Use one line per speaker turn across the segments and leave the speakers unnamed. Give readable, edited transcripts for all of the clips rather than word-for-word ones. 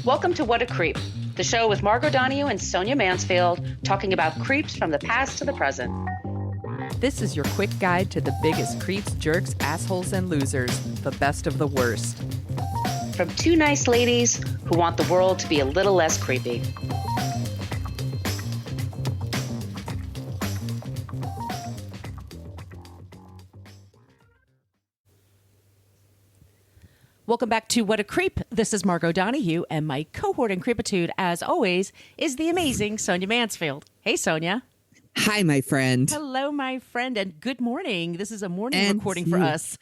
Welcome to What a Creep, the show with Margot Donahue and Sonia Mansfield talking about creeps from the past to the present.
This is your quick guide to the biggest creeps, jerks, assholes, and losers, the best of the worst.
From two nice ladies who want the world to be a little less creepy.
Welcome back to What a Creep. This is Margot Donahue, and my cohort in creepitude, as always, is the amazing Sonia Mansfield. Hey, Sonia.
Hi, my friend.
Hello, my friend, and good morning. This is a morning recording for us.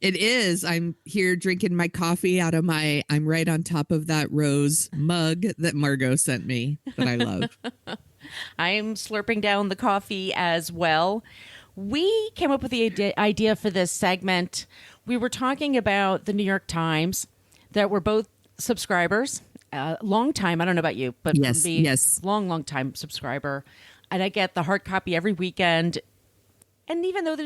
It is. I'm here drinking my coffee I'm right on top of that rose mug that Margot sent me that I love.
I'm slurping down the coffee as well. We came up with the idea for this segment. We were talking about the New York Times that we're both subscribers. Long time. I don't know about you, but
yes.
Long time subscriber. And I get the hard copy every weekend. And even though,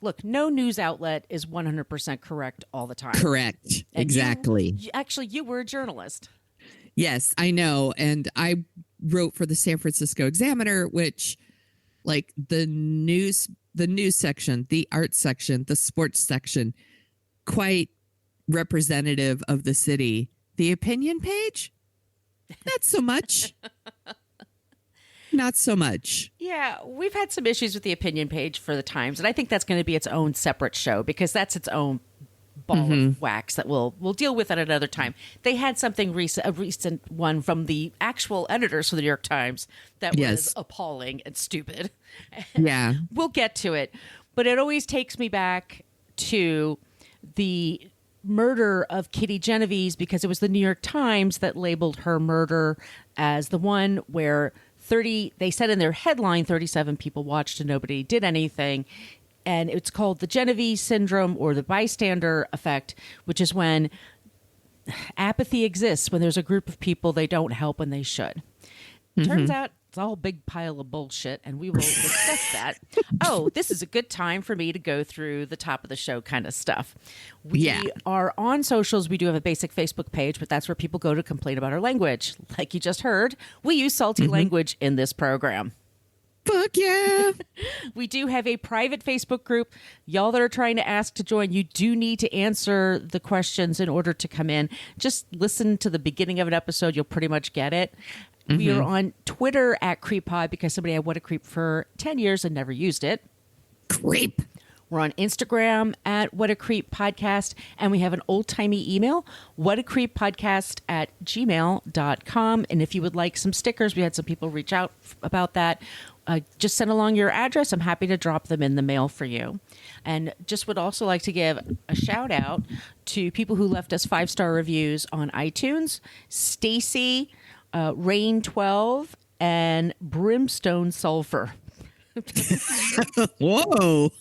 look, no news outlet is 100% correct all the time.
Correct.
And
exactly.
You were a journalist.
Yes, I know. And I wrote for the San Francisco Examiner, which like the news section, the art section, the sports section, quite representative of the city. The opinion page, not so much. Not so much.
Yeah, we've had some issues with the opinion page for the Times, and I think that's going to be its own separate show because that's its own ball of wax that we'll deal with at another time. They had something a recent one from the actual editors of the New York Times that was appalling and stupid.
Yeah.
We'll get to it. But it always takes me back to the murder of Kitty Genovese because it was the New York Times that labeled her murder as the one where they said in their headline 37 people watched and nobody did anything. And it's called the Genovese Syndrome or the Bystander Effect, which is when apathy exists, when there's a group of people they don't help when they should. Turns out it's all a big pile of bullshit, and we will discuss that. Oh, this is a good time for me to go through the top of the show kind of stuff. We are on socials. We do have a basic Facebook page, but that's where people go to complain about our language. Like you just heard, we use salty language in this program.
Fuck yeah.
We do have a private Facebook group. Y'all that are trying to ask to join, you do need to answer the questions in order to come in. Just listen to the beginning of an episode. You'll pretty much get it. We are on Twitter at CreepPod because somebody had What a Creep for 10 years and never used it.
Creep.
We're on Instagram at What a Creep Podcast, and we have an old-timey email, whatacreeppodcast@gmail.com. And if you would like some stickers, we had some people reach out about that. Just send along your address. I'm happy to drop them in the mail for you. And just would also like to give a shout out to people who left us 5-star reviews on iTunes. Stacy, Rain 12, and Brimstone Sulfur.
Whoa.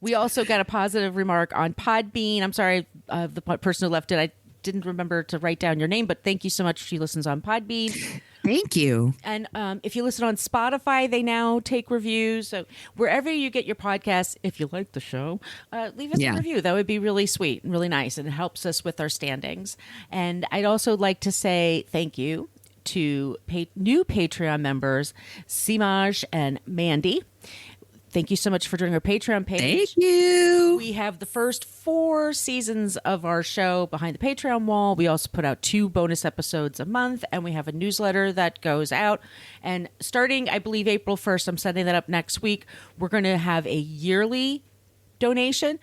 We also got a positive remark on Podbean. I'm sorry, the person who left it, I didn't remember to write down your name, but thank you so much. She listens on Podbean.
Thank you.
And if you listen on Spotify, they now take reviews. So wherever you get your podcasts, if you like the show, leave us a review. That would be really sweet and really nice, and it helps us with our standings. And I'd also like to say thank you to new Patreon members, Simaj and Mandy. Thank you so much for joining our Patreon page.
Thank you.
We have the first 4 seasons of our show behind the Patreon wall. We also put out 2 bonus episodes a month, and we have a newsletter that goes out. And starting, I believe, April 1st, I'm setting that up next week, we're going to have a yearly donation.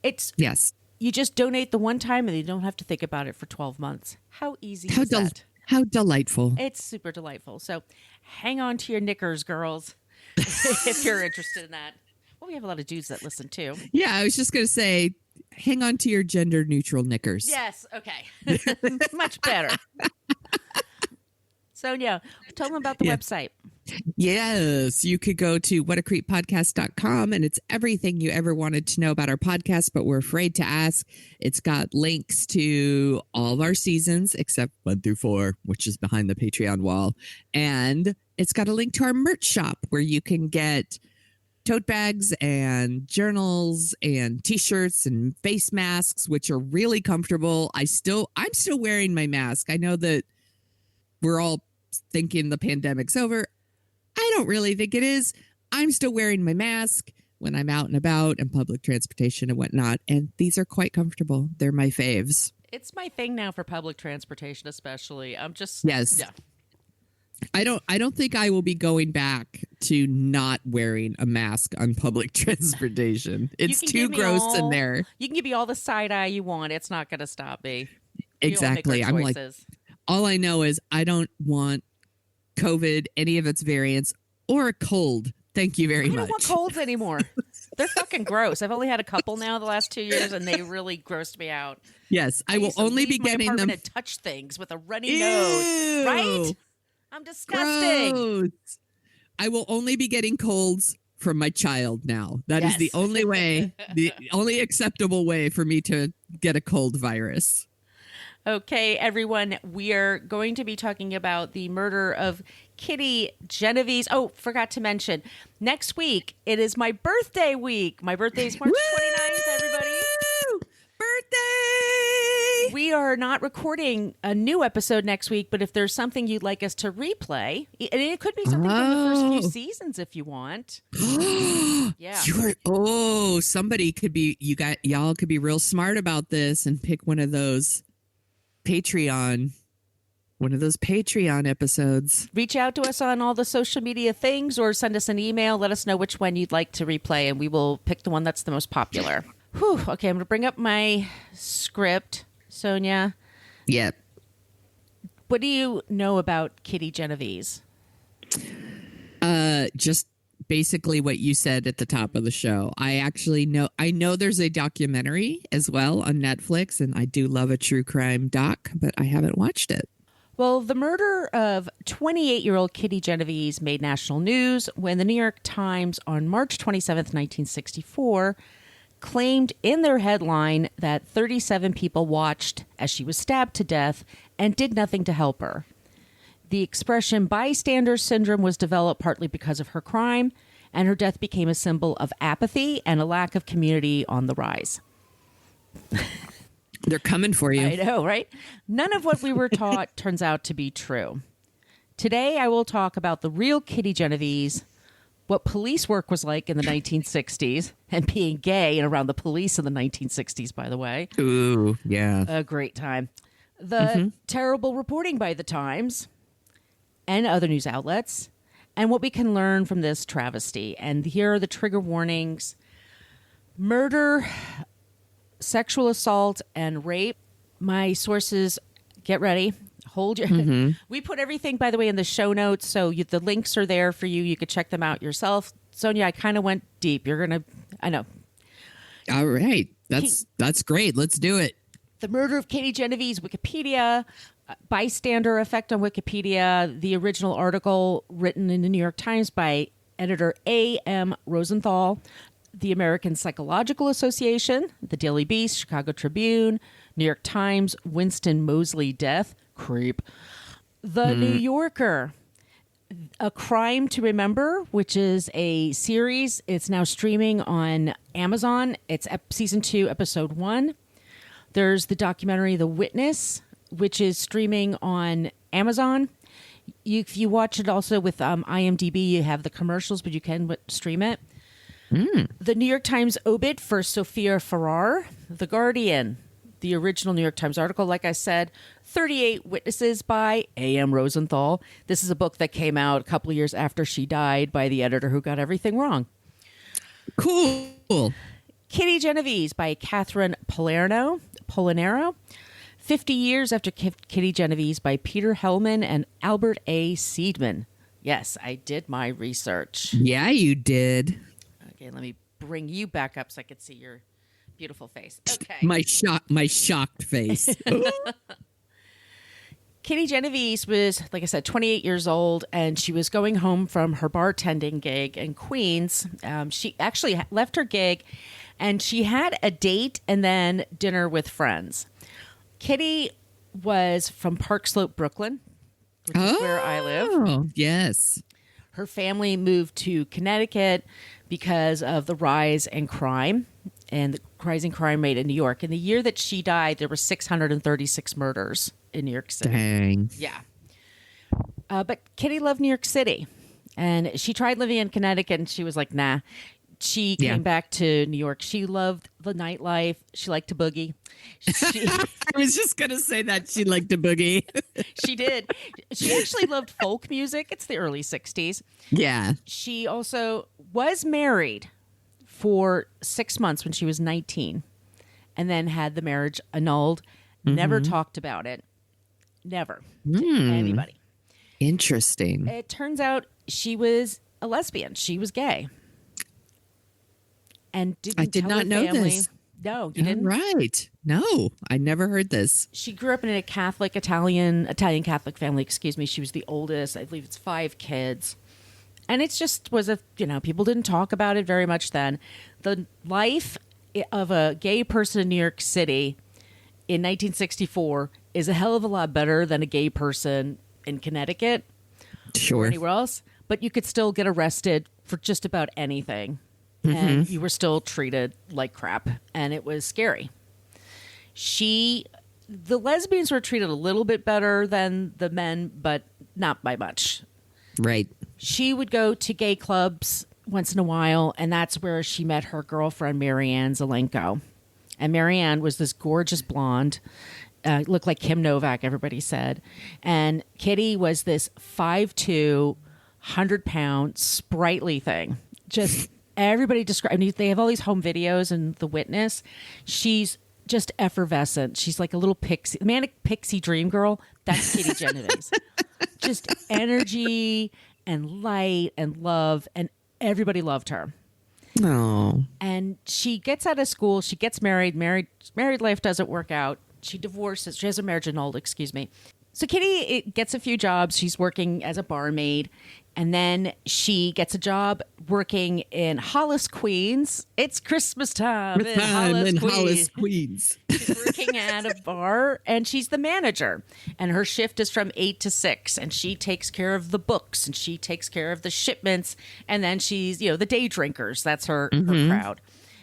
You just donate the one time, and you don't have to think about it for 12 months. How easy is that?
How delightful.
It's super delightful. So hang on to your knickers, girls, if you're interested in that. Well, we have a lot of dudes that listen too.
Yeah, I was just going to say, hang on to your gender neutral knickers.
Yes. Okay. Much better. Sonia, tell them about the website.
Yes, you could go to whatacreeppodcast.com, and it's everything you ever wanted to know about our podcast, but we're afraid to ask. It's got links to all of our seasons except 1 through 4, which is behind the Patreon wall. And it's got a link to our merch shop where you can get tote bags and journals and t-shirts and face masks, which are really comfortable. I'm still wearing my mask. I know that we're all thinking the pandemic's over. I don't really think it is. I'm still wearing my mask when I'm out and about and public transportation and whatnot. And these are quite comfortable. They're my faves.
It's my thing now for public transportation, especially. I'm just
Yes.
Yeah.
I don't think I will be going back to not wearing a mask on public transportation. It's too gross in there.
You can give me all the side eye you want. It's not going to stop me. We all make
Exactly.
our
I'm like,
choices.
all I know is I don't want COVID, any of its variants, or a cold. Thank you very
I
much.
don't want colds anymore. They're fucking gross. I've only had a couple now the last 2 years, and they really grossed me out.
Yes, I will
used to
only be
leave my
getting them.
apartment and touch things with a runny nose. Right? I'm disgusting.
Gross. I will only be getting colds from my child now. That is the
Yes.
only way, the only acceptable way for me to get a cold virus.
Okay, everyone, we are going to be talking about the murder of Kitty Genovese. Oh, forgot to mention, next week, it is my birthday week. My birthday is March 29th, everybody.
Woo! Birthday!
We are not recording a new episode next week, but if there's something you'd like us to replay, and it could be something from the first few seasons if you want. Yeah.
Somebody could be, y'all could be real smart about this and pick one of those Patreon episodes.
Reach out to us on all the social media things or send us an email. Let us know which one you'd like to replay, and we will pick the one that's the most popular. Whew. Okay, I'm going to bring up my script. Sonia,
Yep.
what do you know about Kitty Genovese?
Just basically what you said at the top of the show. I know there's a documentary as well on Netflix, and I do love a true crime doc, but I haven't watched it.
Well, the murder of 28-year-old Kitty Genovese made national news when the New York Times on March 27th, 1964, claimed in their headline that 37 people watched as she was stabbed to death and did nothing to help her. The expression Bystander Syndrome was developed partly because of her crime, and her death became a symbol of apathy and a lack of community on the rise.
They're coming for you.
I know, right? None of what we were taught turns out to be true. Today, I will talk about the real Kitty Genovese, what police work was like in the 1960s, and being gay and around the police in the 1960s, by the way.
Ooh, yeah.
A great time. The terrible reporting by the Times and other news outlets, and what we can learn from this travesty. And here are the trigger warnings. Murder, sexual assault, and rape. My sources, get ready. Hold your. We put everything, by the way, in the show notes, so the links are there for you. You could check them out yourself. Sonia, I kind of went deep. I know.
All right, that's great. Let's do it.
The murder of Kitty Genovese, Wikipedia. Bystander effect on Wikipedia. The original article written in the New York Times by editor A.M. Rosenthal. The American Psychological Association, the Daily Beast, Chicago Tribune, New York Times, Winston Moseley death, creep. The New Yorker, A Crime to Remember, which is a series. It's now streaming on Amazon. It's season 2, episode 1. There's the documentary The Witness, which is streaming on Amazon. If you watch it also with IMDb, you have the commercials, but you can stream it. The New York Times obit for Sophia Farrar. The Guardian, the original New York Times article, like I said, 38 Witnesses by A.M. Rosenthal. This is a book that came out a couple of years after she died by the editor who got everything wrong.
Cool.
Kitty Genovese by Catherine Polinero. 50 Years After Kitty Genovese by Peter Hellman and Albert A. Seidman. Yes, I did my research.
Yeah, you did.
Okay, let me bring you back up so I could see your beautiful face. Okay.
My shocked face.
Kitty Genovese was, like I said, 28 years old, and she was going home from her bartending gig in Queens. She actually left her gig, and she had a date and then dinner with friends. Kitty was from Park Slope, Brooklyn, which is where I live.
Oh, yes.
Her family moved to Connecticut because of the rise in crime and the rising crime rate in New York. In the year that she died, there were 636 murders in New York City.
Dang.
Yeah. But Kitty loved New York City, and she tried living in Connecticut, and she was like, nah. She came back to New York. She loved the nightlife. She liked to boogie.
I was just going to say that she liked to boogie.
She did. She actually loved folk music. It's the early 60s.
Yeah.
She also was married for 6 months when she was 19 and then had the marriage annulled. Never talked about it. Never to anybody.
Interesting.
It turns out she was a lesbian. She was gay. And
I did not know this.
No, you didn't?
Right. No, I never heard this.
She grew up in a Catholic, Italian Catholic family, excuse me. She was the oldest. I believe it's 5 kids. And it just was people didn't talk about it very much then. The life of a gay person in New York City in 1964 is a hell of a lot better than a gay person in Connecticut or anywhere else. But you could still get arrested for just about anything. And you were still treated like crap. And it was scary. The lesbians were treated a little bit better than the men, but not by much.
Right.
She would go to gay clubs once in a while, and that's where she met her girlfriend, Marianne Zelenko. And Marianne was this gorgeous blonde, looked like Kim Novak, everybody said. And Kitty was this 5'2", 100-pound, sprightly thing. Just everybody described. They have all these home videos and The Witness. She's just effervescent. She's like a little manic pixie dream girl. That's Kitty Genovese. Just energy and light and love, and everybody loved her.
Oh.
And she gets out of school. She gets married. Married life doesn't work out. She divorces. She has a marriage annulled, excuse me. So Kitty gets a few jobs. She's working as a barmaid. And then she gets a job working in Hollis, Queens. It's Christmas time in Hollis, Queens. She's working at a bar, and she's the manager. And her shift is from 8 to 6. And she takes care of the books, and she takes care of the shipments. And then she's, the day drinkers. That's her crowd.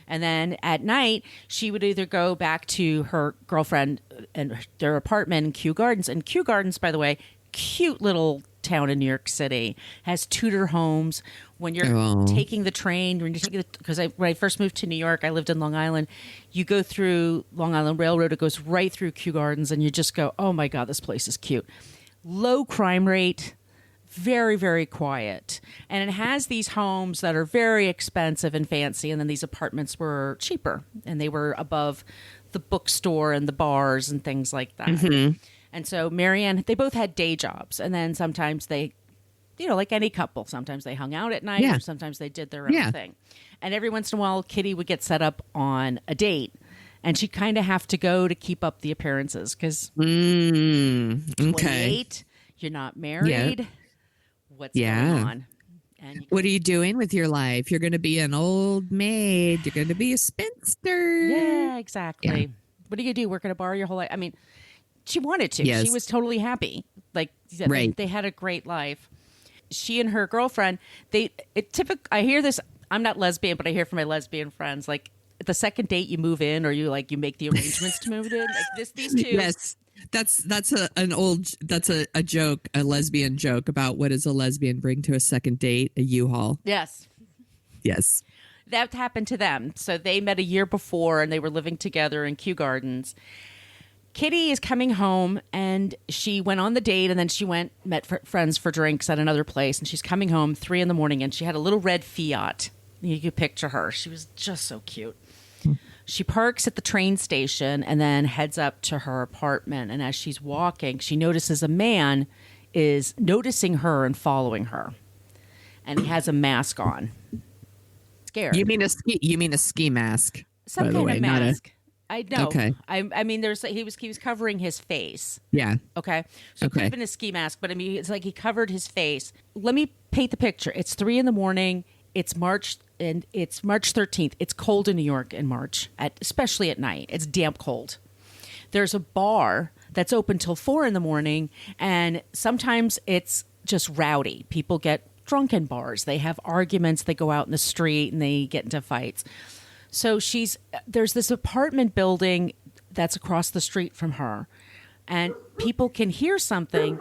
And then at night, she would either go back to her girlfriend and their apartment in Kew Gardens. And Kew Gardens, by the way, cute little town in New York City, has Tudor homes. When you're taking the train, because when I first moved to New York, I lived in Long Island. You go through Long Island Railroad, it goes right through Kew Gardens, and you just go, oh my God, this place is cute. Low crime rate, very, very quiet. And it has these homes that are very expensive and fancy, and then these apartments were cheaper, and they were above the bookstore and the bars and things like that. And so Marianne, they both had day jobs, and then sometimes they, like any couple, sometimes they hung out at night, or sometimes they did their own thing. And every once in a while, Kitty would get set up on a date, and she'd kind of have to go to keep up the appearances, because 28, you're not married. What's going on? And
what are you doing with your life? You're going to be an old maid. You're going to be a spinster.
Yeah, exactly. Yeah. What are you going to do? Work at a bar your whole life? I mean, she wanted to. Yes. She was totally happy. Like, they had a great life. She and her girlfriend, I hear this, I'm not lesbian, but I hear from my lesbian friends, like, the second date you move in, or you make the arrangements to move in. Like these two.
Yes. That's a joke, a lesbian joke about what does a lesbian bring to a second date? A U-Haul.
Yes.
Yes.
That happened to them. So they met a year before, and they were living together in Kew Gardens. Kitty is coming home, and she went on the date, and then she met friends for drinks at another place, and she's coming home 3 a.m, and she had a little red Fiat. You could picture her. She was just so cute. She parks at the train station and then heads up to her apartment. And as she's walking, she notices a man is noticing her and following her. And he has a mask on. Scared.
You mean a ski mask?
Some kind of mask. I know.
Okay.
I mean, he was covering his face.
Yeah.
Okay. So it could have been a ski mask, but I mean, it's like he covered his face. Let me paint the picture. It's 3 a.m. It's March, and it's March 13th. It's cold in New York in March, especially at night. It's damp cold. There's a bar that's open till 4 a.m, and sometimes it's just rowdy. People get drunk in bars. They have arguments. They go out in the street, and they get into fights. So there's this apartment building that's across the street from her. and people can hear something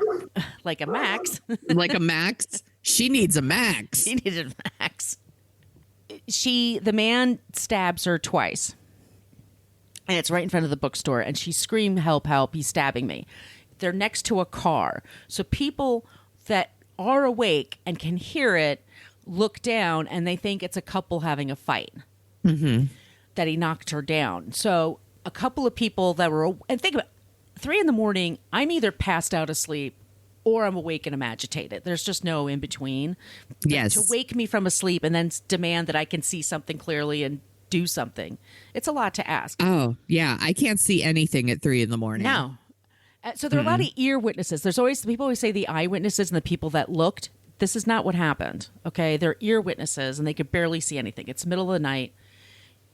like a Max.
Like a Max. She needs a Max.
She needed a Max. The man stabs her twice. And it's right in front of the bookstore. And she screamed, help, help, he's stabbing me. They're next to a car. So people that are awake and can hear it look down and they think it's a couple having a fight. That he knocked her down. So a couple of people that were, and think about it, 3 a.m, I'm either passed out asleep or I'm awake and I'm agitated. There's just no in between.
Yes.
To wake me from a sleep and then demand that I can see something clearly and do something. It's a lot to ask.
Oh, yeah. I can't see anything at 3 a.m.
No. So there are a lot of ear witnesses. People always say the eyewitnesses and the people that looked. This is not what happened. Okay. They're ear witnesses and they could barely see anything. It's middle of the night.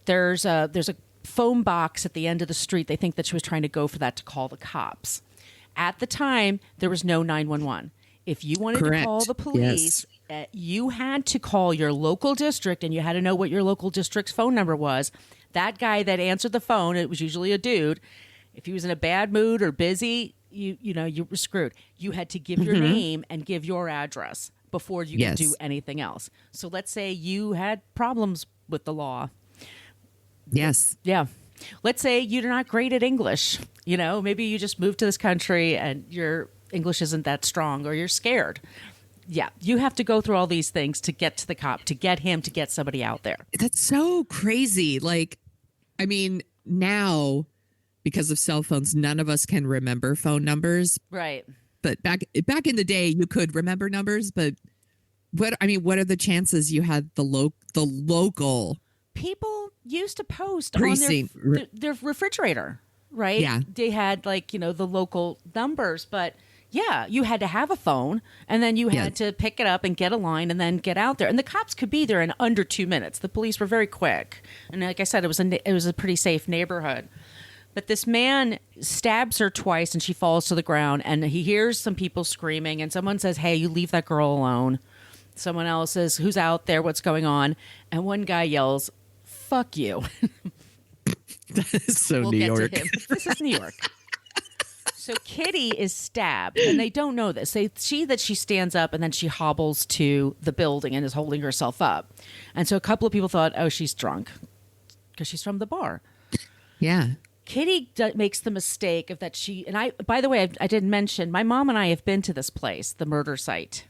There's a phone box at the end of the street. They think that she was trying to go for that to call the cops. At the time, there was no 911. If you wanted to call the police, you had to call your local district and you had to know what your local district's phone number was. That guy that answered the phone, it was usually a dude. If he was in a bad mood or busy, you were screwed. You had to give your name and give your address before you could do anything else. So let's say you had problems with the law.
Yes.
Yeah. Let's say you're not great at English. Maybe you just moved to this country and your English isn't that strong or you're scared. Yeah. You have to go through all these things to get to the cop, to get him to get somebody out there.
That's so crazy. Now, because of cell phones, none of us can remember phone numbers.
Right.
But back in the day, you could remember numbers. But what are the chances you had the local
people used to post
precinct
on their refrigerator, right?
Yeah.
They had the local numbers, but yeah, you had to have a phone and then you had to pick it up and get a line and then get out there. And the cops could be there in under 2 minutes. The police were very quick. And like I said, it was a pretty safe neighborhood. But this man stabs her twice and she falls to the ground and he hears some people screaming and someone says, "Hey, you leave that girl alone." Someone else says, "Who's out there? What's going on?" And one guy yells, "Fuck you."
That is so
we'll
New
get
York.
to him. This is New York. So Kitty is stabbed, and they don't know this. They see that she stands up, and then she hobbles to the building and is holding herself up. And so a couple of people thought, oh, she's drunk because she's from the bar.
Yeah.
Kitty makes the mistake of that by the way, I didn't mention, my mom and I have been to this place, the murder site.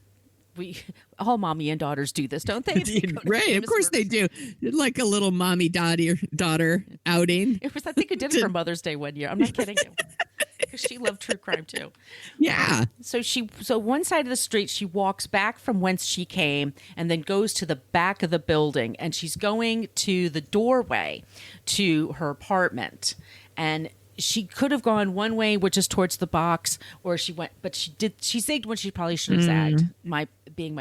All mommy and daughters do this, don't they?
Right, of course they do. Like a little mommy daughter outing.
It was, I think, I did it for Mother's Day one year. I'm not kidding you. Because she loved true crime too.
Yeah.
So one side of the street, she walks back from whence she came and then goes to the back of the building, and she's going to the doorway to her apartment. And she could have gone one way, which is towards the box, or she zigged when she probably should have zagged, my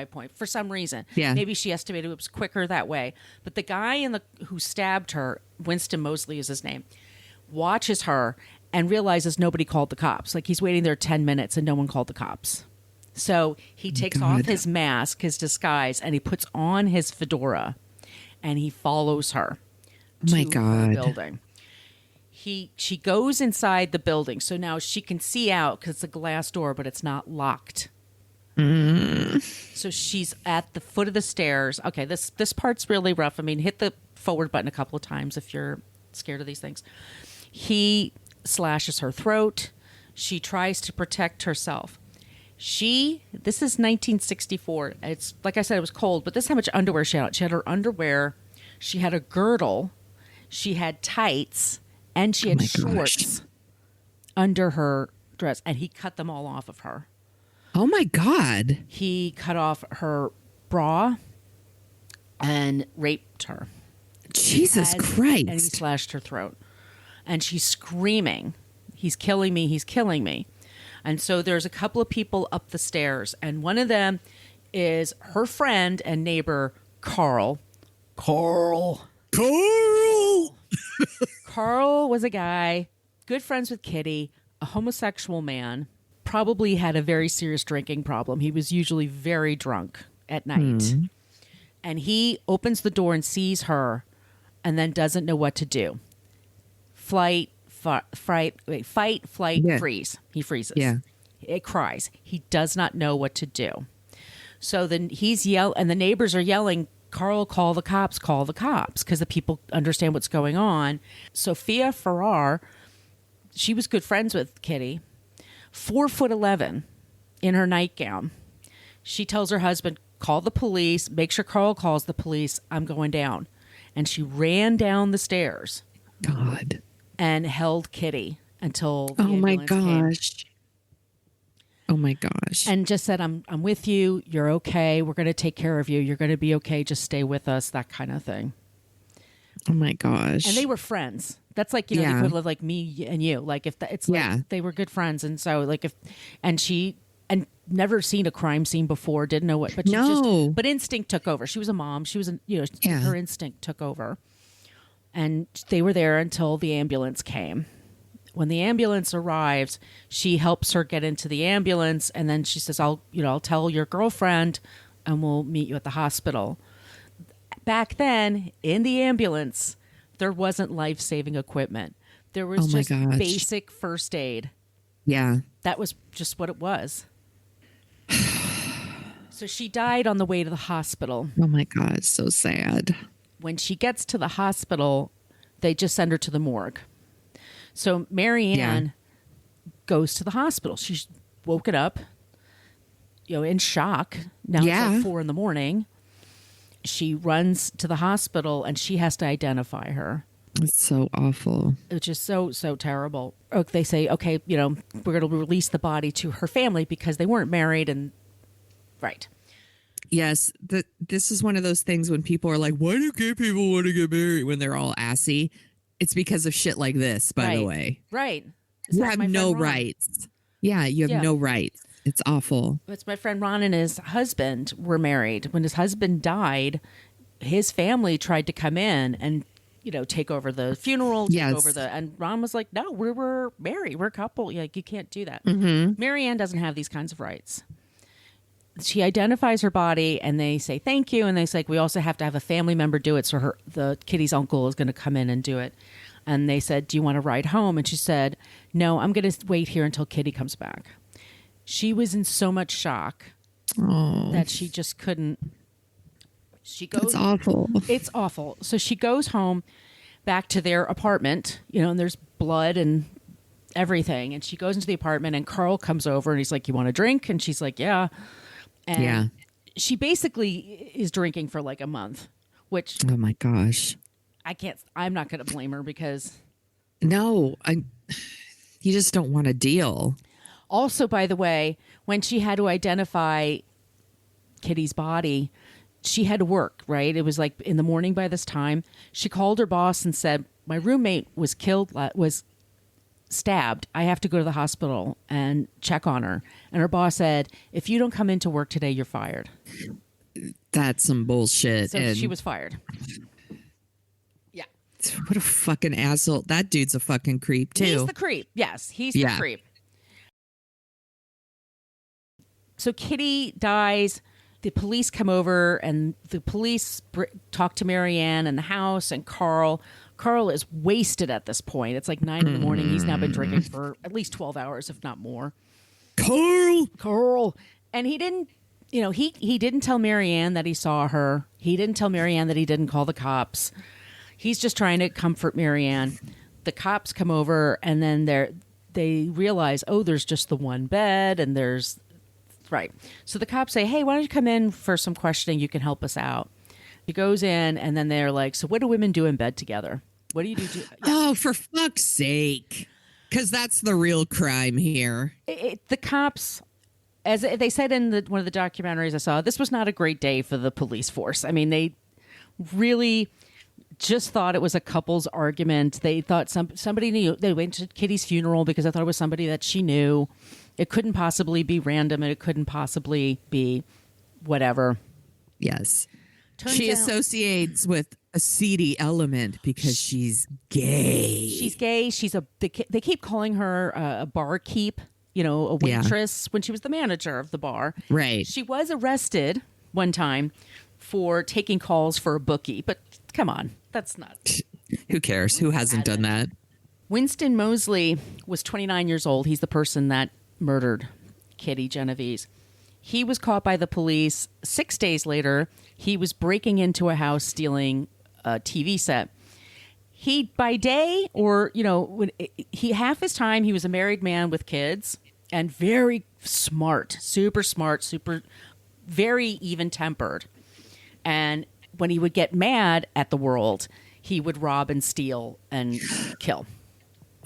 point, for some reason.
Yeah.
Maybe she estimated it was quicker that way. But the guy who stabbed her, Winston Mosley is his name, watches her and realizes nobody called the cops. Like, he's waiting there 10 minutes and no one called the cops. So he takes off his mask, his disguise, and he puts on his fedora and he follows her to the building. She goes inside the building. So now she can see out because it's a glass door, but it's not locked. So she's at the foot of the stairs. Okay, this part's really rough. I mean, hit the forward button a couple of times if you're scared of these things. He slashes her throat. She tries to protect herself. This is 1964. It's like I said, it was cold, but this is how much underwear she had. She had her underwear. She had a girdle. She had tights. And she had shorts under her dress. And he cut them all off of her.
Oh, my God.
He cut off her bra and raped her.
Jesus Christ.
And he slashed her throat. And she's screaming, "He's killing me, he's killing me." And so there's a couple of people up the stairs. And one of them is her friend and neighbor, Carl. Carl was a guy, good friends with Kitty, a homosexual man, probably had a very serious drinking problem. He was usually very drunk at night. And he opens the door and sees her and then doesn't know what to do. Flight, fight, flight,
Yeah.
freeze. He freezes.
Yeah.
It cries. He does not know what to do. So then he's and the neighbors are yelling, Carl, call the cops, because the people understand what's going on. Sophia Farrar, she was good friends with Kitty, 4'11" in her nightgown. She tells her husband, call the police, make sure Carl calls the police, I'm going down. And she ran down the stairs.
God.
And held Kitty until the
Oh my
ambulance came.
gosh. Oh my gosh.
And just said, I'm with you. You're okay. We're going to take care of you. You're going to be okay. Just stay with us. That kind of thing.
Oh my gosh.
And they were friends. That's like, the equivalent of like me and you. Like if it's like they were good friends. And so like she never seen a crime scene before, didn't know what, but but instinct took over. She was a mom. She was, her instinct took over. And they were there until the ambulance came. When the ambulance arrives, she helps her get into the ambulance, and then she says, I'll tell your girlfriend and we'll meet you at the hospital. Back then, in the ambulance, there wasn't life-saving equipment. There was just basic first aid.
Yeah.
That was just what it was. So she died on the way to the hospital.
Oh my God, so sad.
When she gets to the hospital, they just send her to the morgue. So Marianne goes to the hospital. She's woken up, in shock. Now it's like 4 a.m. She runs to the hospital and she has to identify her.
It's so awful.
Which is so, so terrible. They say, okay, we're going to release the body to her family because they weren't married and right.
Yes, this is one of those things when people are like, why do gay people want to get married when they're all assy? It's because of shit like this, by the way.
Right.
You have no rights. Yeah, you have no rights. It's awful.
It's my friend Ron and his husband were married. When his husband died, his family tried to come in and, take over the funeral, and Ron was like, no, we're married. We're a couple. You can't do that.
Mm-hmm.
Marianne doesn't have these kinds of rights. She identifies her body and they say thank you, and they say we also have to have a family member do it, so the Kitty's uncle is going to come in and do it. And they said, do you want to ride home? And she said, no, I'm going to wait here until Kitty comes back. She was in so much shock that she just couldn't. She goes.
It's awful.
It's awful. So she goes home back to their apartment, and there's blood and everything, and she goes into the apartment and Carl comes over and he's like, you want a drink? And she's like, yeah. And she basically is drinking for like a month, which
oh my gosh,
I'm not going to blame her because
you just don't want to deal.
Also, by the way, when she had to identify Kitty's body, she had to work, right? It was like in the morning by this time. She called her boss and said, my roommate was stabbed. I have to go to the hospital and check on her. And her boss said, if you don't come into work today, you're fired.
That's some bullshit.
So she was fired. Yeah.
What a fucking asshole. That dude's a fucking creep too.
He's the creep. Yes, he's the creep. So Kitty dies. The police come over and the police talk to Marianne in the house and Carl. Carl is wasted at this point. It's like 9 a.m. He's now been drinking for at least 12 hours, if not more. Carl. And he didn't, he didn't tell Marianne that he saw her. He didn't tell Marianne that he didn't call the cops. He's just trying to comfort Marianne. The cops come over and then they realize, there's just the one bed and there's, right. So the cops say, hey, why don't you come in for some questioning? You can help us out. He goes in and then they're like, so what do women do in bed together? What do you do?
Oh, for fuck's sake. Because that's the real crime here.
The cops, as they said in one of the documentaries I saw, this was not a great day for the police force. I mean, they really just thought it was a couple's argument. They thought somebody knew. They went to Kitty's funeral because I thought it was somebody that she knew. It couldn't possibly be random and it couldn't possibly be whatever.
Yes.
She
associates with a seedy element because she's gay.
She's gay. They keep calling her a barkeep, a waitress when she was the manager of the bar.
Right.
She was arrested one time for taking calls for a bookie, but come on, that's not.
Who cares? Who hasn't done that?
Winston Mosley was 29 years old. He's the person that murdered Kitty Genovese. He was caught by the police 6 days later. He was breaking into a house stealing a TV set. He, by day, or, he half his time, he was a married man with kids and very smart, super, very even-tempered. And when he would get mad at the world, he would rob and steal and kill.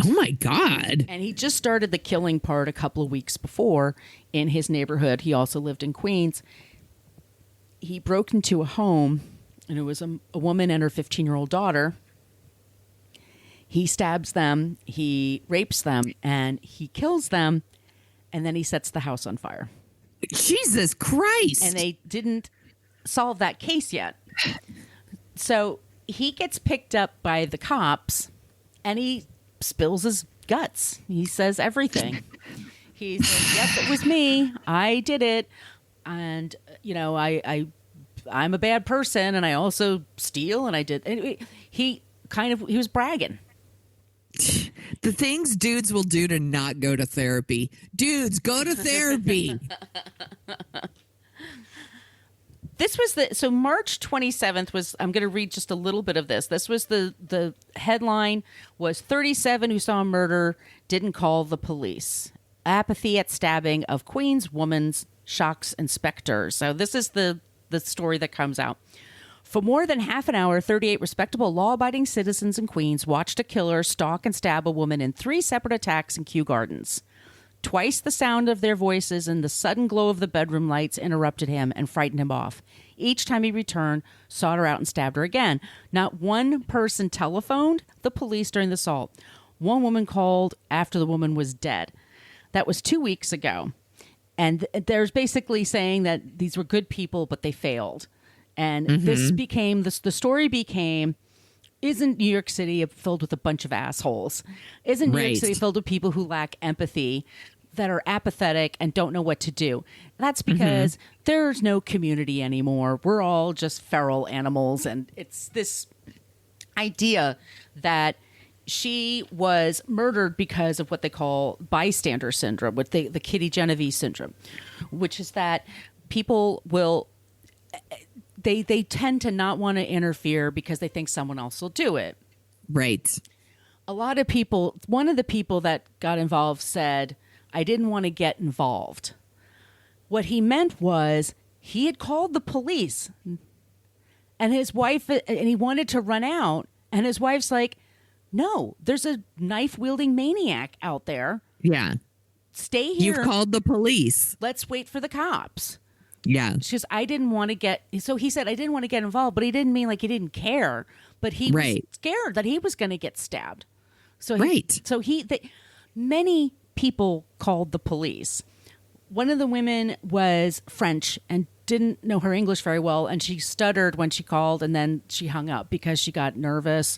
Oh, my God.
And he just started the killing part a couple of weeks before in his neighborhood. He also lived in Queens. He broke into a home, and it was a woman and her 15-year-old daughter. He stabs them, he rapes them, and he kills them, and then he sets the house on fire.
Jesus Christ.
And they didn't solve that case yet. So he gets picked up by the cops, and he spills his guts. He says everything. He says, "Yep, it was me. I did it. And, I'm a bad person, and I also steal, and I did." And he was bragging.
The things dudes will do to not go to therapy. Dudes, go to therapy.
This was so March 27th was, I'm going to read just a little bit of this. This was the headline was 37 who saw a murder didn't call the police. Apathy at stabbing of Queens woman's shocks inspectors. So this is the story that comes out. For more than half an hour, 38 respectable law-abiding citizens in Queens watched a killer stalk and stab a woman in 3 separate attacks in Kew Gardens. Twice the sound of their voices and the sudden glow of the bedroom lights interrupted him and frightened him off. Each time he returned, sought her out and stabbed her again. Not one person telephoned the police during the assault. One woman called after the woman was dead. That was 2 weeks ago. And there's basically saying that these were good people, but they failed. And this became, the story became, isn't New York City filled with a bunch of assholes? Isn't New York City filled with people who lack empathy, that are apathetic and don't know what to do? That's because there's no community anymore. We're all just feral animals. And it's this idea that she was murdered because of what they call bystander syndrome, with the Kitty Genovese syndrome, which is that people will... They tend to not want to interfere because they think someone else will do it.
Right.
A lot of people, one of the people that got involved said, "I didn't want to get involved." What he meant was he had called the police and his wife, and he wanted to run out. And his wife's like, "No, there's a knife wielding maniac out there.
Yeah.
Stay here.
You've called the police.
Let's wait for the cops."
Yeah.
She goes, "I didn't want to get..." So he said, "I didn't want to get involved," but he didn't mean like he didn't care. But he was scared that he was going to get stabbed. So many people called the police. One of the women was French and didn't know her English very well, and she stuttered when she called, and then she hung up because she got nervous.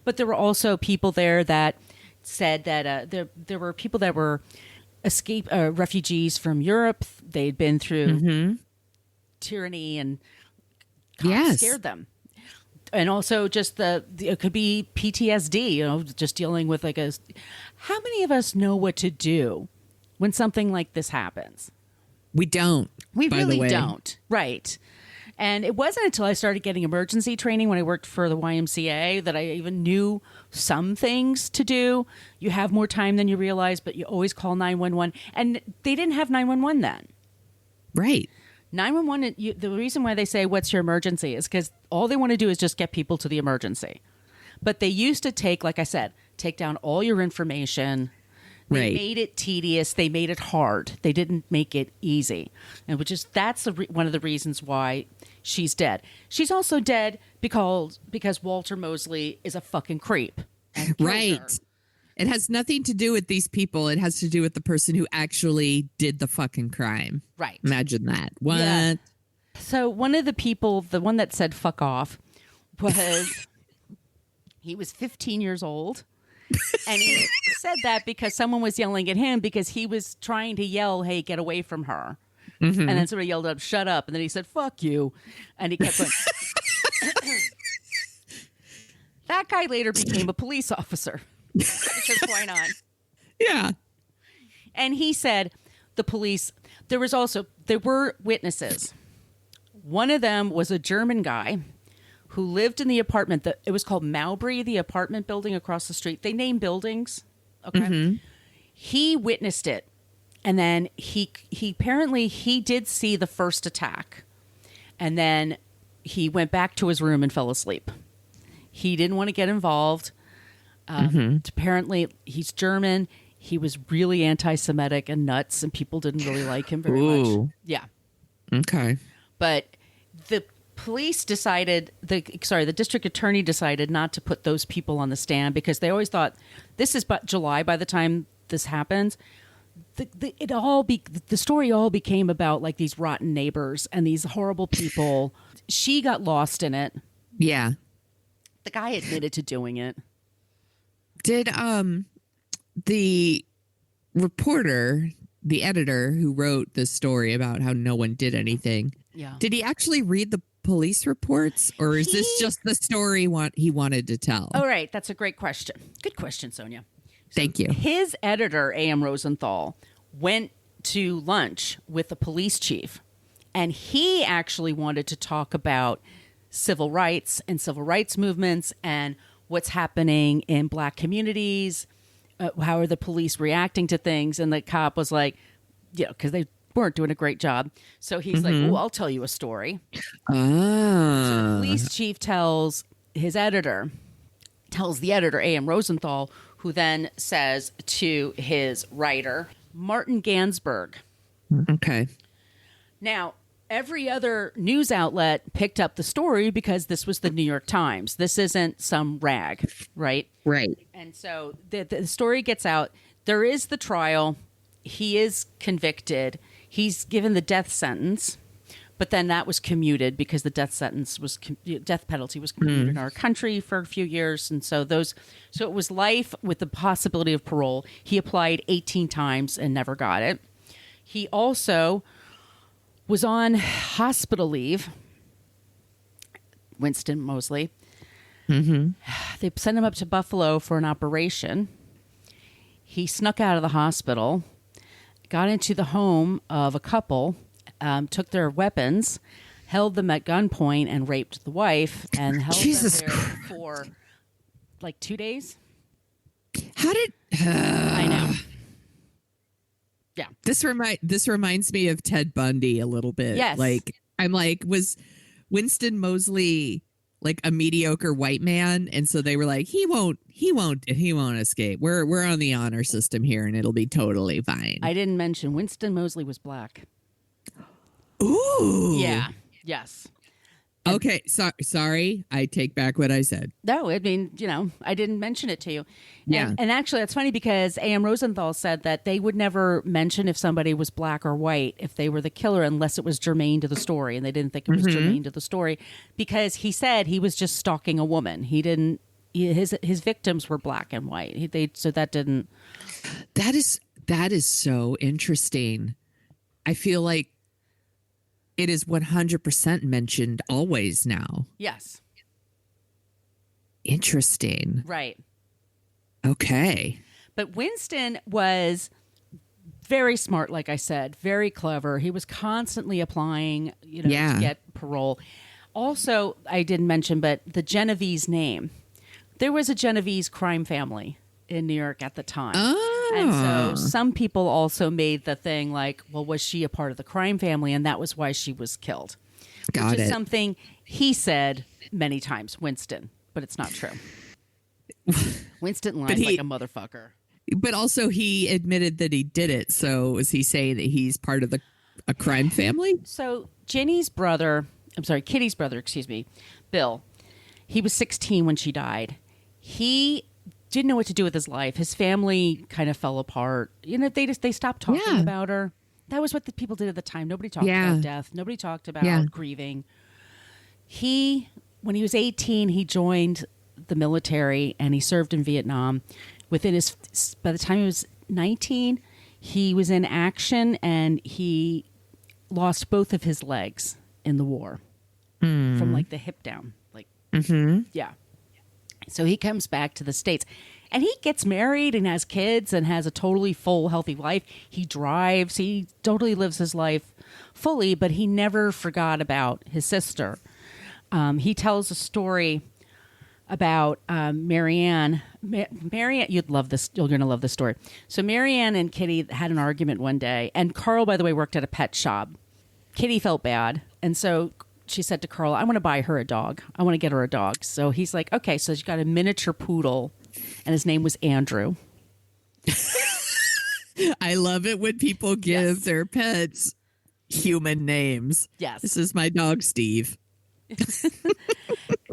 But there were also people there that said that there were people that were refugees from Europe. They'd been through tyranny, and scared them. And also just it could be PTSD, just dealing with how many of us know what to do when something like this happens?
We don't.
We really don't. Right. And it wasn't until I started getting emergency training when I worked for the YMCA that I even knew some things to do. You have more time than you realize, but you always call 911. And they didn't have 911 then.
Right.
911, the reason why they say, "What's your emergency?" is because all they want to do is just get people to the emergency. But they used to take down all your information. They made it tedious. They made it hard. They didn't make it easy. And that's one of the reasons why she's dead. She's also dead because Walter Mosley is a fucking creep.
Right.
Her.
It has nothing to do with these people. It has to do with the person who actually did the fucking crime.
Right.
Imagine that. What?
Yeah. So one of the people, the one that said fuck off, was he was 15 years old. And he said that because someone was yelling at him because he was trying to yell, "Hey, get away from her." And then somebody yelled up, "Shut up." And then he said, "Fuck you." And he kept going. That guy later became a police officer. Because why not?
Yeah.
And he said the police, there were witnesses. One of them was a German guy who lived in the apartment that it was called Mowbray, the apartment building across the street. They name buildings. Okay. He witnessed it. And then he apparently he did see the first attack. And then he went back to his room and fell asleep. He didn't want to get involved. Apparently he's German. He was really anti-Semitic and nuts, and people didn't really like him very much. Yeah.
Okay.
But the police decided, the district attorney decided not to put those people on the stand because they always thought this is but July by the time this happens. The story all became about like these rotten neighbors and these horrible people. She got lost in it.
Yeah.
The guy admitted to doing it.
Did the reporter, the editor who wrote the story about how no one did anything, did he actually read the police reports, or is this just the story he wanted to tell?
Oh, right. That's a great question. Good question, Sonia.
Thank you.
His editor, A.M. Rosenthal, went to lunch with the police chief, and he actually wanted to talk about civil rights and civil rights movements and what's happening in Black communities. How are the police reacting to things? And the cop was like, because they weren't doing a great job. So he's like, well, I'll tell you a story. So the police chief tells the editor, A.M. Rosenthal, who then says to his writer, Martin Gansberg.
Okay.
Now, every other news outlet picked up the story because this was the New York Times. This isn't some rag, right?
Right.
And so the story gets out. There is the trial. He is convicted. He's given the death sentence, but then that was commuted because the death penalty was commuted in our country for a few years. And so it was life with the possibility of parole. He applied 18 times and never got it. He also was on hospital leave, Winston Moseley. They sent him up to Buffalo for an operation. He snuck out of the hospital, got into the home of a couple, took their weapons, held them at gunpoint, and raped the wife, and held them there for like 2 days.
How did
I know? Yeah,
this reminds me of Ted Bundy a little bit.
Yes,
was Winston Moseley like a mediocre white man, and so they were like, he won't escape. We're on the honor system here, and it'll be totally fine.
I didn't mention Winston Moseley was Black.
Ooh,
yeah, yes.
Okay, sorry. I take back what I said.
No, I mean, I didn't mention it to you.
Yeah.
And actually, that's funny because A.M. Rosenthal said that they would never mention if somebody was Black or white if they were the killer unless it was germane to the story. And they didn't think it was germane to the story because he said he was just stalking a woman. He didn't, his victims were Black and white. So that didn't.
That is so interesting. I feel like it is 100% mentioned always now.
Yes.
Interesting.
Right.
Okay.
But Winston was very smart, like I said, very clever. He was constantly applying, to get parole. Also, I didn't mention, but the Genovese name. There was a Genovese crime family in New York at the time.
Oh.
And so some people also made the thing like, well, was she a part of the crime family? And that was why she was killed.
Got
which is
it.
something he said many times, Winston, but it's not true. Winston lies like a motherfucker.
But also he admitted that he did it. So is he saying that he's part of a crime family?
So Kitty's brother, Bill, he was 16 when she died. He didn't know what to do with his life. His family kind of fell apart. They stopped talking about her. That was what the people did at the time. Nobody talked about death. Nobody talked about grieving. When he was 18, he joined the military and he served in Vietnam. By the time he was 19, he was in action and he lost both of his legs in the war from like the hip down. Yeah. So he comes back to the States. And he gets married and has kids and has a totally full, healthy life. He drives. He totally lives his life fully, but he never forgot about his sister. He tells a story about Marianne. Marianne, you'd love this. You're going to love this story. So Marianne and Kitty had an argument one day, and Carl, by the way, worked at a pet shop. Kitty felt bad, and so she said to Carl, "I want to buy her a dog. I want to get her a dog." So he's like, "Okay." So she got a miniature poodle, and his name was Andrew.
I love it when people give their pets human names.
Yes.
This is my dog, Steve.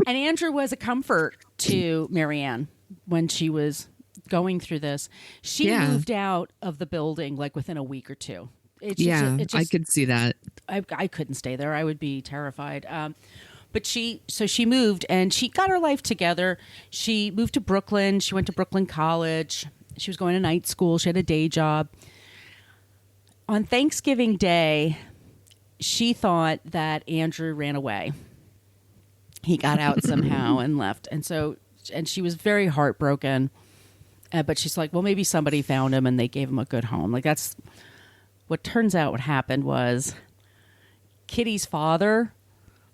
And Andrew was a comfort to Marianne when she was going through this. She moved out of the building like within a week or two.
I could see that.
I couldn't stay there. I would be terrified. But she moved and she got her life together. She moved to Brooklyn. She went to Brooklyn College. She was going to night school. She had a day job. On Thanksgiving Day, she thought that Andrew ran away. He got out somehow and left. And she was very heartbroken. But she's like, well, maybe somebody found him and they gave him a good home. Like that's what turns out what happened was Kitty's father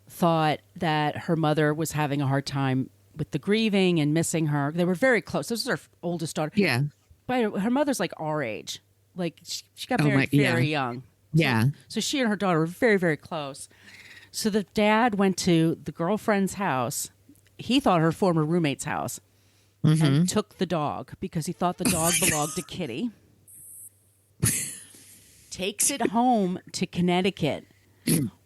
thought that her mother was having a hard time with the grieving and missing her. They were very close. This is her oldest daughter.
Yeah.
But her mother's like our age. Like she got married very young.
Yeah.
So she and her daughter were very, very close. So the dad went to the girlfriend's house. He thought her former roommate's house and took the dog because he thought the dog belonged to Kitty. Takes it home to Connecticut,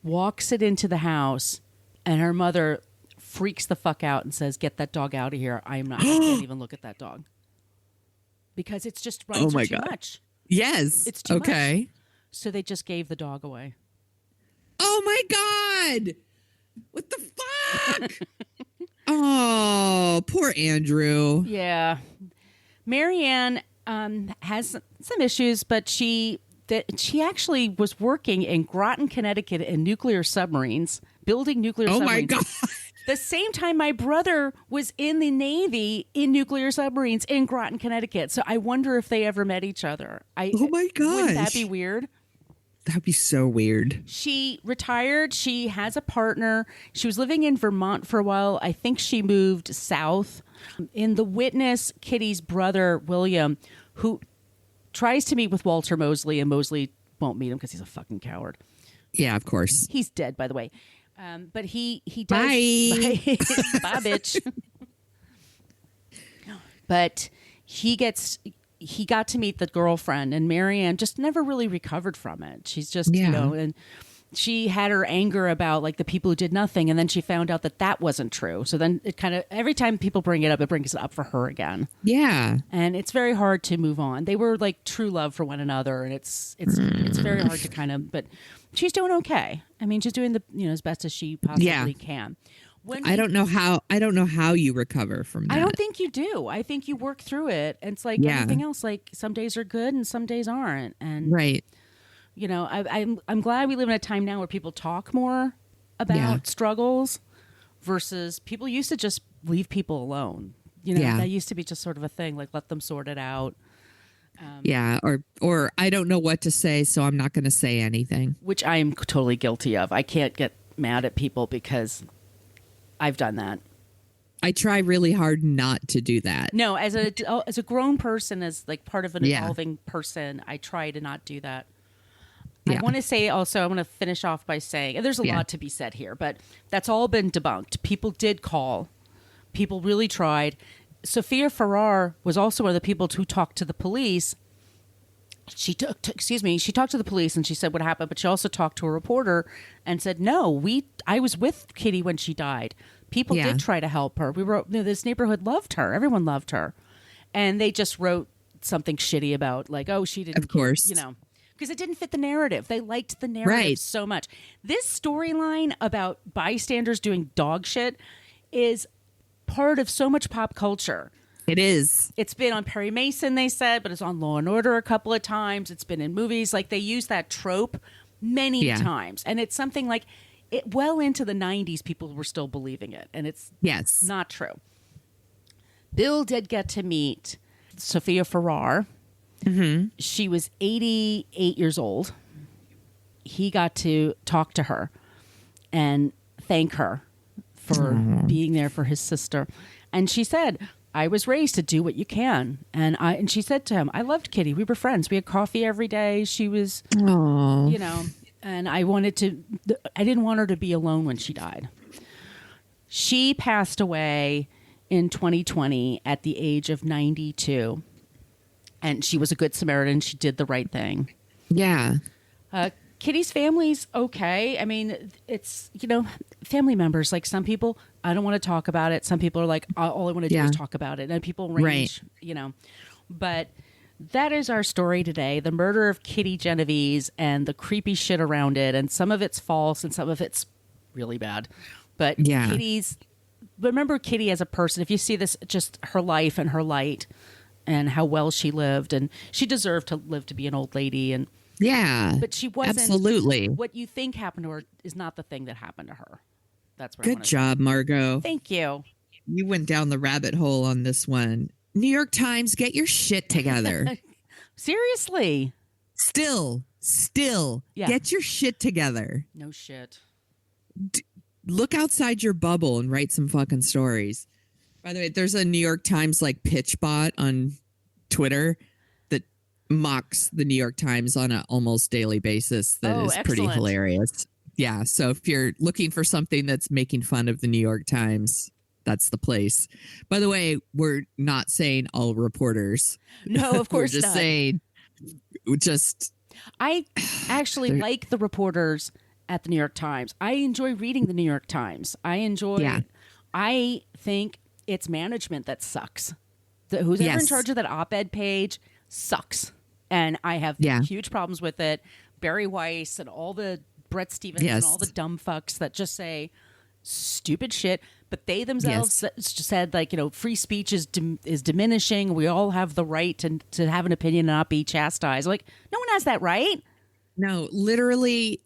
walks it into the house, and her mother freaks the fuck out and says, "Get that dog out of here. I can't even look at that dog." Because it's just runs her too much.
Yes.
It's too
much.
So they just gave the dog away.
Oh my God. What the fuck? Oh, poor Andrew.
Yeah. Marianne has some issues, but she actually was working in Groton, Connecticut in nuclear submarines, building nuclear submarines. Oh my God. The same time my brother was in the Navy in nuclear submarines in Groton, Connecticut. So I wonder if they ever met each other.
Oh my gosh.
Wouldn't that be weird?
That'd be so weird.
She retired. She has a partner. She was living in Vermont for a while. I think she moved south. In The Witness, Kitty's brother, William, who tries to meet with Walter Mosley, and Mosley won't meet him because he's a fucking coward.
Yeah, of course.
He's dead, by the way. But he does.
Bye.
Bye, bitch. But he got to meet the girlfriend, and Marianne just never really recovered from it. She's just, and she had her anger about like the people who did nothing, and then she found out that wasn't true. So then it kind of, every time people bring it up, it brings it up for her again.
Yeah.
And it's very hard to move on. They were like true love for one another, and it's very hard to kind of, but she's doing okay. I mean, she's doing as best as she possibly can. I don't know how you recover from that. I don't think you do. I think you work through it. And it's like anything else. Like some days are good and some days aren't. And
right.
I'm glad we live in a time now where people talk more about struggles versus people used to just leave people alone. That used to be just sort of a thing. Like let them sort it out.
Or I don't know what to say, so I'm not going to say anything.
Which I am totally guilty of. I can't get mad at people because I've done that.
I try really hard not to do that.
No, as a grown person, as like part of an evolving person, I try to not do that. I want to say also, I want to finish off by saying, and there's a lot to be said here, but that's all been debunked. People did call. People really tried. Sophia Farrar was also one of the people who talked to the police. She talked to the police and she said what happened, but she also talked to a reporter and said, no, I was with Kitty when she died. People did try to help her. We wrote, this neighborhood loved her. Everyone loved her. And they just wrote something shitty about like, oh, she didn't,
of course,
because it didn't fit the narrative. They liked the narrative so much. This storyline about bystanders doing dog shit is part of so much pop culture.
It is.
It's been on Perry Mason, they said, but it's on Law and Order a couple of times. It's been in movies. Like they use that trope many times. And it's something like well into the 90s, people were still believing it. And it's not true. Bill did get to meet Sophia Farrar.
Mm-hmm.
She was 88 years old. He got to talk to her and thank her for being there for his sister. And she said, I was raised to do what you can. And she said to him, I loved Kitty. We were friends. We had coffee every day. She was, you know, and I didn't want her to be alone when she died. She passed away in 2020 at the age of 92. And she was a good Samaritan. She did the right thing.
Yeah.
Kitty's family's okay. I mean, it's, you know, family members. Like some people, I don't want to talk about it. Some people are like, all I want to do is talk about it. And people range, you know. But that is our story today. The murder of Kitty Genovese and the creepy shit around it. And some of it's false and some of it's really bad. But remember Kitty as a person. If you see this, just her life and her light and how well she lived. And she deserved to live to be an old lady. And but she wasn't.
Absolutely.
What you think happened to her is not the thing that happened to her. That's what
Good job, Margot.
Thank you.
You went down the rabbit hole on this one. New York Times, get your shit together.
Seriously.
Still, get your shit together.
No shit.
Look outside your bubble and write some fucking stories. By the way, there's a New York Times like pitch bot on Twitter that mocks the New York Times on an almost daily basis. That is pretty hilarious. Yeah. So if you're looking for something that's making fun of the New York Times, that's the place. By the way, we're not saying all reporters.
No, of course
we're just
not.
saying
I actually like the reporters at the New York Times. I enjoy reading the New York Times. I think it's management that sucks. Who's ever in charge of that op-ed page sucks. And I have huge problems with it. Barry Weiss and all the Brett Stevens and all the dumb fucks that just say stupid shit. But they themselves said, like, you know, free speech is diminishing. We all have the right to have an opinion and not be chastised. Like, no one has that right. No,
literally,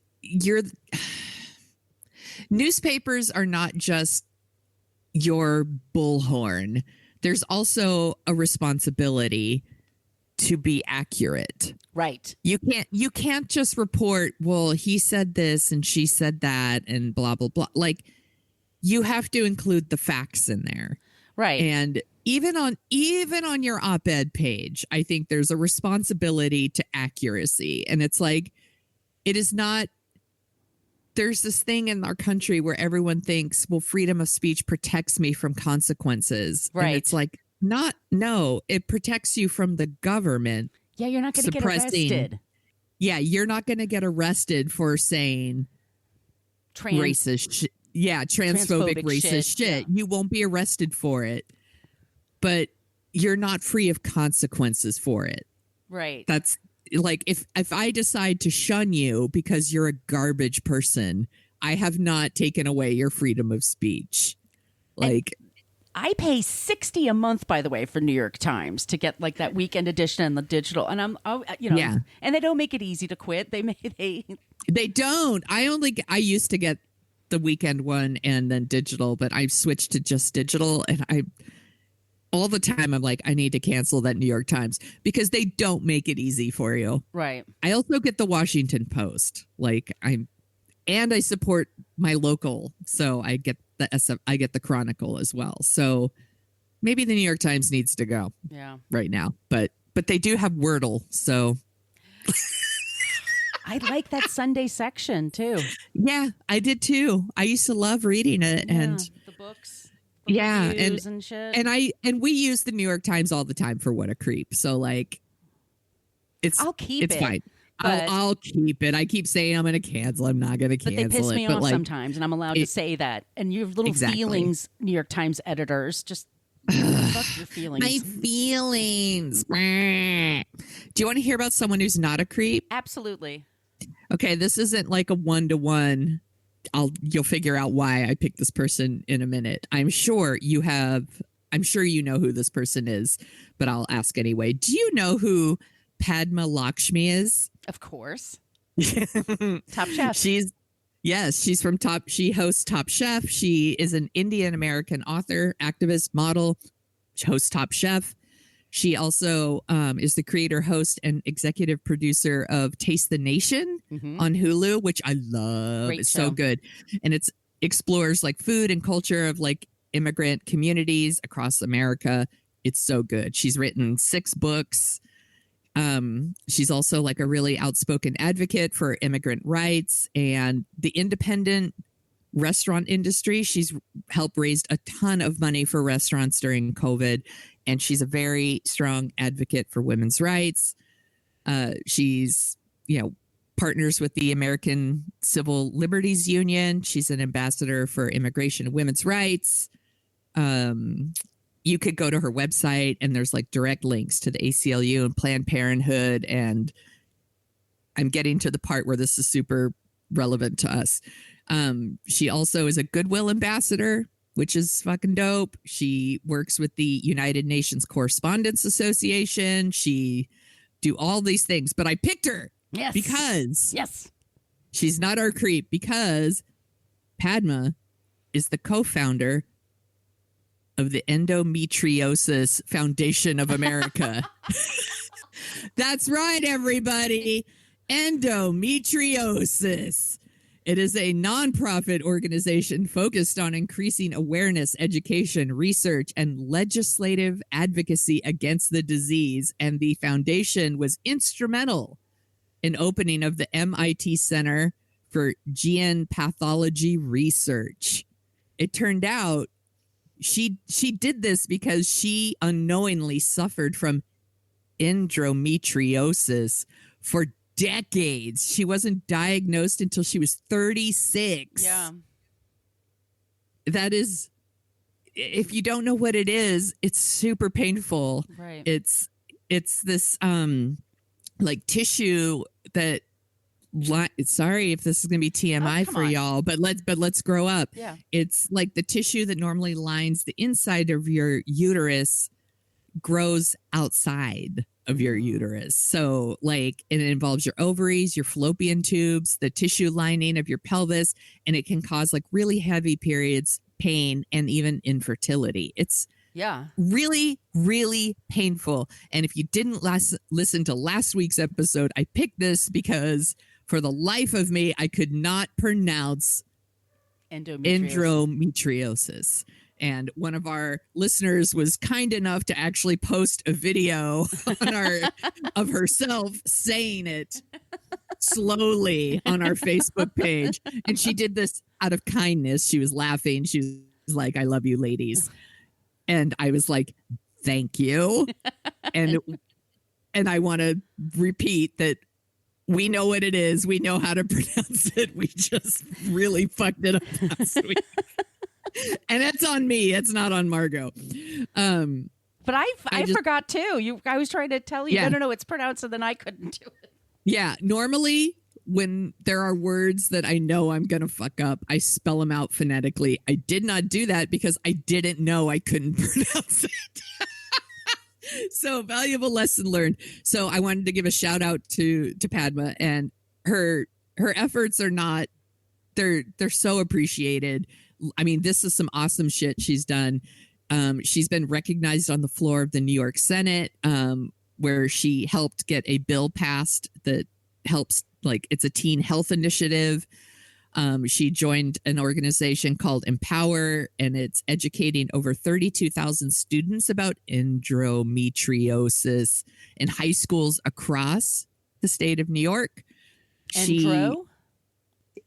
newspapers are not just your bullhorn. There's also a responsibility to be accurate.
Right.
You can't just report, well, he said this and she said that and blah, blah, blah. Like, you have to include the facts in there.
Right.
And even on your op-ed page, I think there's a responsibility to accuracy. And it's like, it is not, there's this thing in our country where everyone thinks, well, freedom of speech protects me from consequences.
Right.
And it's like, no, it protects you from the government.
Yeah, you're not going to get arrested.
Yeah, you're not going to get arrested for saying racist shit. Yeah, transphobic racist shit. Yeah. You won't be arrested for it, but you're not free of consequences for it.
Right.
That's like, if I decide to shun you because you're a garbage person, I have not taken away your freedom of speech. Like,
and I pay $60 a month, by the way, for New York Times to get like that weekend edition and the digital. And and they don't make it easy to quit. They
don't. I used to get the weekend one and then digital, but I switched to just digital, and all the time I'm like, I need to cancel that New York Times because they don't make it easy for you.
Right.
I also get the Washington Post. Like, I support my local, so I get the Chronicle as well. So maybe the New York Times needs to go.
Yeah.
Right now, but they do have Wordle, so.
I like that Sunday section too.
Yeah, I did too. I used to love reading it, and
the books.
And
shit.
And we use the New York Times all the time for What a Creep. So like,
I'll keep it.
It's fine. I'll keep it. I keep saying I'm going to cancel. I'm not going to cancel it.
But they piss me off sometimes, and I'm allowed to say that. And your little feelings, New York Times editors, just fuck your feelings.
My feelings. Do you want to hear about someone who's not a creep?
Absolutely.
Okay, this isn't like a one-to-one. You'll figure out why I picked this person in a minute. I'm sure you know who this person is, but I'll ask anyway. Do you know who Padma Lakshmi is?
Of course. Top Chef.
She's from She hosts Top Chef. She is an Indian American author, activist, model. hosts Top Chef. She also is the creator, host, and executive producer of Taste the Nation on Hulu, which I love.
Great
it's
show.
so good. And it explores like food and culture of like immigrant communities across America. It's so good. She's written 6 books. She's also like a really outspoken advocate for immigrant rights and the independent restaurant industry. She's helped raise a ton of money for restaurants during COVID, and she's a very strong advocate for women's rights. She's, partners with the American Civil Liberties Union. She's an ambassador for immigration and women's rights. You could go to her website and there's like direct links to the ACLU and Planned Parenthood. And I'm getting to the part where this is super relevant to us. She also is a Goodwill ambassador, which is fucking dope. She works with the United Nations Correspondents Association. She do all these things, but I picked her because she's not our creep, because Padma is the co-founder of the Endometriosis Foundation of America. That's right, everybody. Endometriosis. It is a nonprofit organization focused on increasing awareness, education, research, and legislative advocacy against the disease. And the foundation was instrumental in opening of the MIT Center for Gene Pathology Research. It turned out she did this because she unknowingly suffered from endometriosis for decades. She wasn't diagnosed until she was 36.
Yeah.
That is, if you don't know what it is, it's super painful.
Right.
It's this like tissue that sorry if this is going to be TMI for y'all, but let's grow up.
Yeah.
It's like the tissue that normally lines the inside of your uterus grows outside of your uterus. So like it involves your ovaries, your fallopian tubes, the tissue lining of your pelvis, and it can cause like really heavy periods, pain, and even infertility. It's really, really painful. And if you didn't listen to last week's episode, I picked this because for the life of me, I could not pronounce endometriosis. And one of our listeners was kind enough to actually post a video on of herself saying it slowly on our Facebook page. And she did this out of kindness. She was laughing. She was like, "I love you, ladies." And I was like, "Thank you." And I want to repeat that we know what it is. We know how to pronounce it. We just really fucked it up last week. And that's on me. It's not on Margot.
But I forgot too. I was trying to tell you, no, it's pronounced, and then I couldn't do it. Yeah.
Normally, when there are words that I know I'm going to fuck up, I spell them out phonetically. I did not do that because I didn't know I couldn't pronounce it. So valuable lesson learned. So I wanted to give a shout out to Padma, and her efforts are not, they're so appreciated. I mean, this is some awesome shit she's done. She's been recognized on the floor of the New York Senate, where she helped get a bill passed that helps, like, it's a teen health initiative. She joined an organization called Empower, and it's educating over 32,000 students about endometriosis in high schools across the state of New York.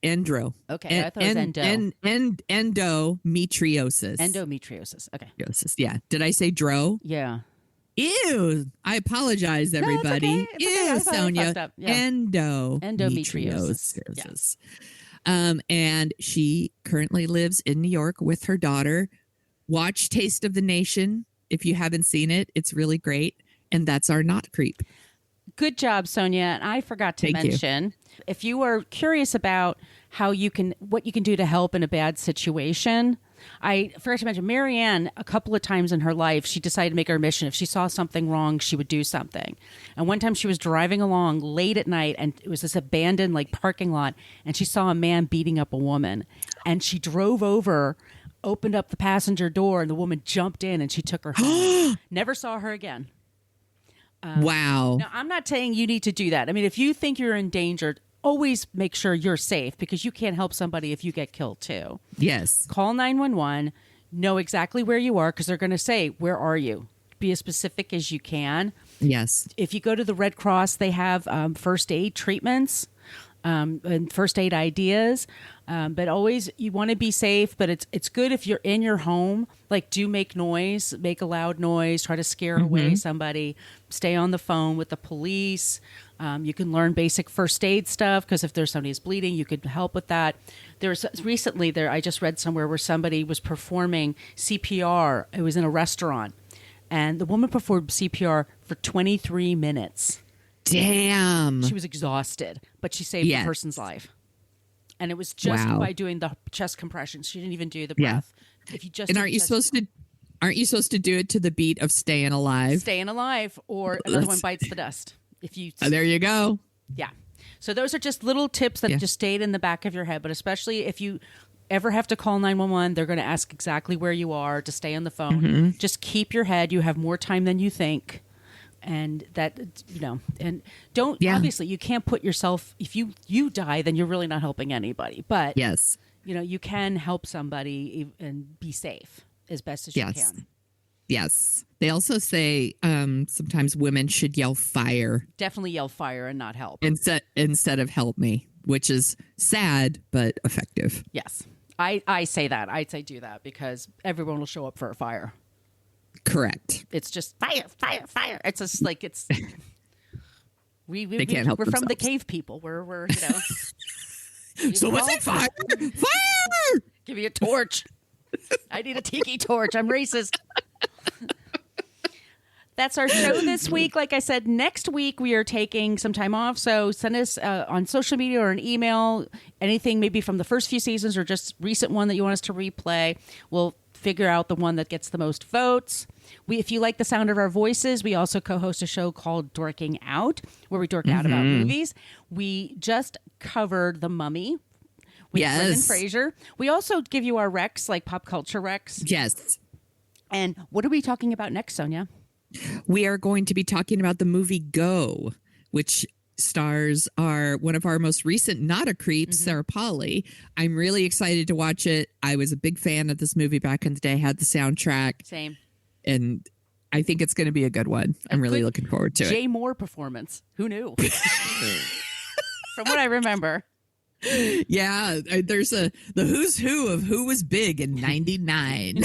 Endo.
Okay, I thought it was endo.
Endometriosis.
Endometriosis. Okay.
Yeah. Did I say dro?
Yeah.
Ew. I apologize, everybody.
No, it's okay.
Ew, Sonia.
Yeah.
Endometriosis. And she currently lives in New York with her daughter. Watch Taste of the Nation if you haven't seen it. It's really great. And that's our not creep.
Good job, Sonia. And I forgot to mention, if you are curious about what you can do to help in a bad situation, I forgot to mention Marianne, a couple of times in her life, she decided to make her mission. If she saw something wrong, she would do something. And one time she was driving along late at night, and it was this abandoned like parking lot, and she saw a man beating up a woman, and she drove over opened up the passenger door and the woman jumped in and she took her home. Never saw her again.
Wow.
Now, I'm not saying you need to do that. I mean, if you think you're endangered, always make sure you're safe because you can't help somebody if you get killed too.
Yes.
Call 911, know exactly where you are because they're going to say, where are you? Be as specific as you can.
Yes.
If you go to the Red Cross, they have first aid treatments and first aid ideas. But always, you want to be safe, but it's good if you're in your home, like do make noise, make a loud noise, try to scare away somebody, stay on the phone with the police. You can learn basic first aid stuff because if there's somebody who's bleeding, you could help with that. There's recently I just read somewhere where somebody was performing CPR. It was in a restaurant. And the woman performed CPR for 23 minutes.
Damn.
She was exhausted, but she saved the person's life. And it was just by doing the chest compressions. She didn't even do the breath. If you just
and aren't you supposed to do it to the beat of Staying Alive?
Staying Alive, or another one bites the dust. If you
there you go.
Yeah. So those are just little tips that just stayed in the back of your head. But especially if you ever have to call 911, they're going to ask exactly where you are to stay on the phone. Just keep your head. You have more time than you think. And that, and don't, obviously you can't put yourself, if you die, then you're really not helping anybody. But,
yes,
you can help somebody and be safe as best as you can.
Yes. They also say sometimes women should yell fire.
Definitely yell fire and not help.
Instead of help me, which is sad, but effective.
Yes. I say that. I say do that because everyone will show up for a fire.
Correct.
It's just fire, fire, fire. It's just like it's.
They can't help
We're
themselves.
from the cave people. We're
So what's it? Fire! Fire!
Give me a torch. I need a tiki torch. I'm racist. That's our show this week. Like I said, next week we are taking some time off. So send us on social media or an email, anything maybe from the first few seasons or just recent one that you want us to replay. We'll figure out the one that gets the most votes. If you like the sound of our voices, we also co-host a show called Dorking Out, where we dork out about movies. We just covered The Mummy with Brendan Fraser. We also give you our recs, like pop culture recs.
Yes.
And what are we talking about next, Sonia?
We are going to be talking about the movie Go, which stars one of our most recent Not a Creeps, Sarah Polley. I'm really excited to watch it. I was a big fan of this movie back in the day, had the soundtrack.
Same.
And I think it's going to be a good one. I'm really looking forward to it.
Jay Moore performance. Who knew? From what I remember.
Yeah, there's the who's who of who was big in 99.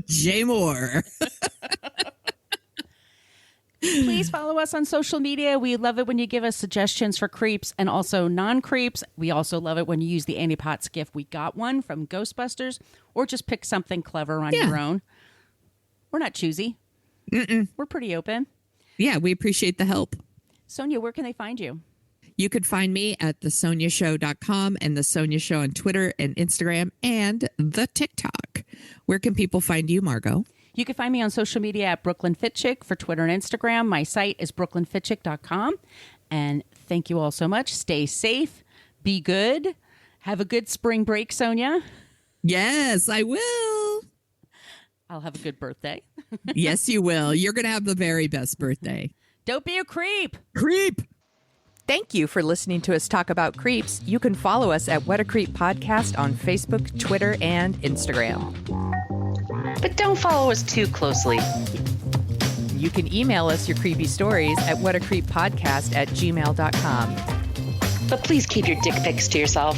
Jay Moore.
Please follow us on social media. We love it when you give us suggestions for creeps and also non-creeps. We also love it when you use the Annie Potts gift. We got one from Ghostbusters, or just pick something clever on your own. We're not choosy. We're pretty open.
Yeah, we appreciate the help.
Sonia, where can they find you?
You could find me at thesoniashow.com and The Sonia Show on Twitter and Instagram and the TikTok. Where can people find you, Margot?
You can find me on social media at Brooklyn Fit Chick for Twitter and Instagram. My site is brooklynfitchick.com. And thank you all so much. Stay safe. Be good. Have a good spring break, Sonia.
Yes, I will.
I'll have a good birthday.
Yes, you will. You're going to have the very best birthday.
Don't be a creep.
Creep.
Thank you for listening to us talk about creeps. You can follow us at What a Creep Podcast on Facebook, Twitter, and Instagram.
But don't follow us too closely.
You can email us your creepy stories at whatacreeppodcast@gmail.com.
But please keep your dick pics to yourself.